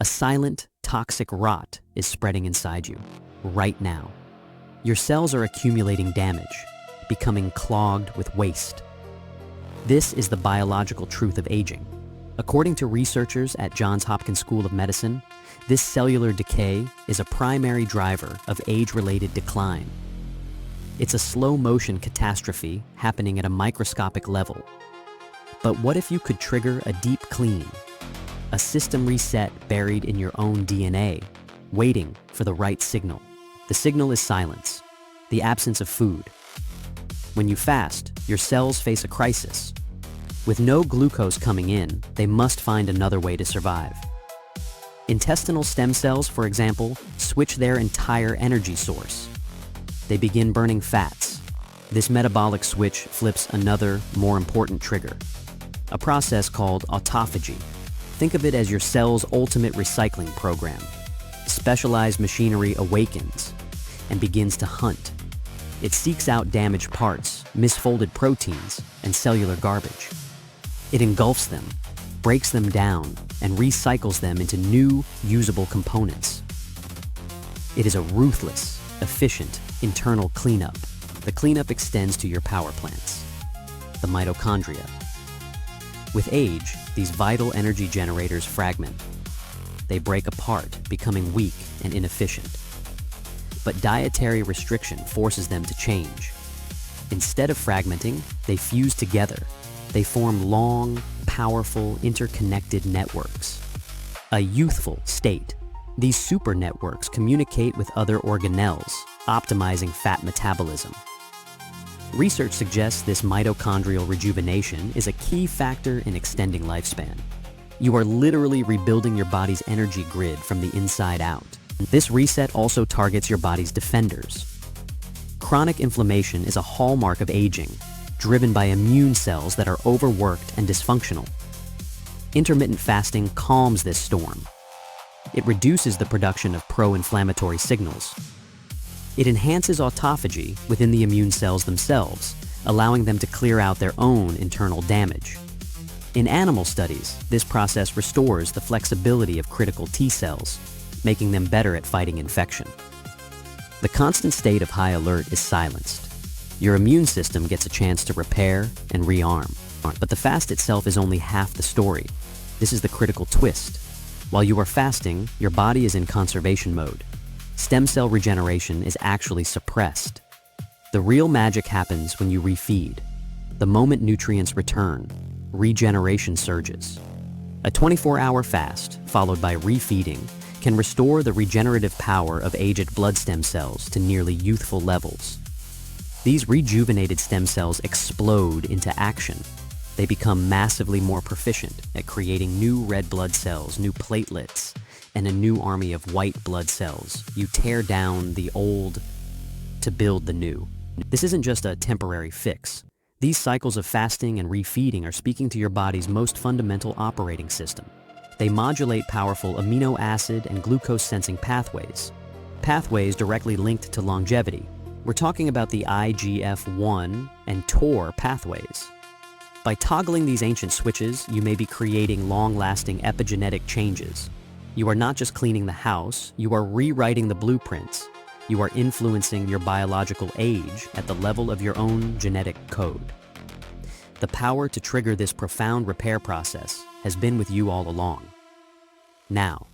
silent, toxic rot is spreading inside you, right now. Your cells are accumulating damage, becoming clogged with waste. This is the biological truth of aging. According to researchers at Johns Hopkins School of Medicine, this cellular decay is a primary driver of age-related decline. It's a slow-motion catastrophe happening at a microscopic level. But what if you could trigger a deep clean, a system reset buried in your own DNA, waiting for the right signal? The signal is silence, the absence of food. When you fast, your cells face a crisis. With no glucose coming in, they must find another way to survive. Intestinal stem cells, for example, switch their entire energy source. They begin burning fats. This metabolic switch flips another, more important trigger, a process called autophagy. Think of it as your cell's ultimate recycling program. Specialized machinery awakens and begins to hunt. It seeks out damaged parts, misfolded proteins, and cellular garbage. It engulfs them, breaks them down, and recycles them into new, usable components. It is a ruthless, efficient, internal cleanup. The cleanup extends to your power plants, the mitochondria. With age, these vital energy generators fragment. They break apart, becoming weak and inefficient. But dietary restriction forces them to change. Instead of fragmenting, they fuse together. They form long, powerful, interconnected networks. A youthful state. These super networks communicate with other organelles, optimizing fat metabolism. Research suggests this mitochondrial rejuvenation is a key factor in extending lifespan. You are literally rebuilding your body's energy grid from the inside out. This reset also targets your body's defenders. Chronic inflammation is a hallmark of aging, driven by immune cells that are overworked and dysfunctional. Intermittent fasting calms this storm. It reduces the production of pro-inflammatory signals. It enhances autophagy within the immune cells themselves, allowing them to clear out their own internal damage. In animal studies, this process restores the flexibility of critical T cells, making them better at fighting infection. The constant state of high alert is silenced. Your immune system gets a chance to repair and rearm. But the fast itself is only half the story. This is the critical twist. While you are fasting, your body is in conservation mode. Stem cell regeneration is actually suppressed. The real magic happens when you refeed. The moment nutrients return, regeneration surges. A 24-hour fast, followed by refeeding, can restore the regenerative power of aged blood stem cells to nearly youthful levels. These rejuvenated stem cells explode into action. They become massively more proficient at creating new red blood cells, new platelets, and a new army of white blood cells. You tear down the old to build the new. This isn't just a temporary fix. These cycles of fasting and refeeding are speaking to your body's most fundamental operating system. They modulate powerful amino acid and glucose sensing pathways directly linked to longevity. We're talking about the IGF-1 and TOR pathways. By toggling these ancient switches, you may be creating long-lasting epigenetic changes. You are not just cleaning the house, you are rewriting the blueprints. You are influencing your biological age at the level of your own genetic code. The power to trigger this profound repair process has been with you all along. Now,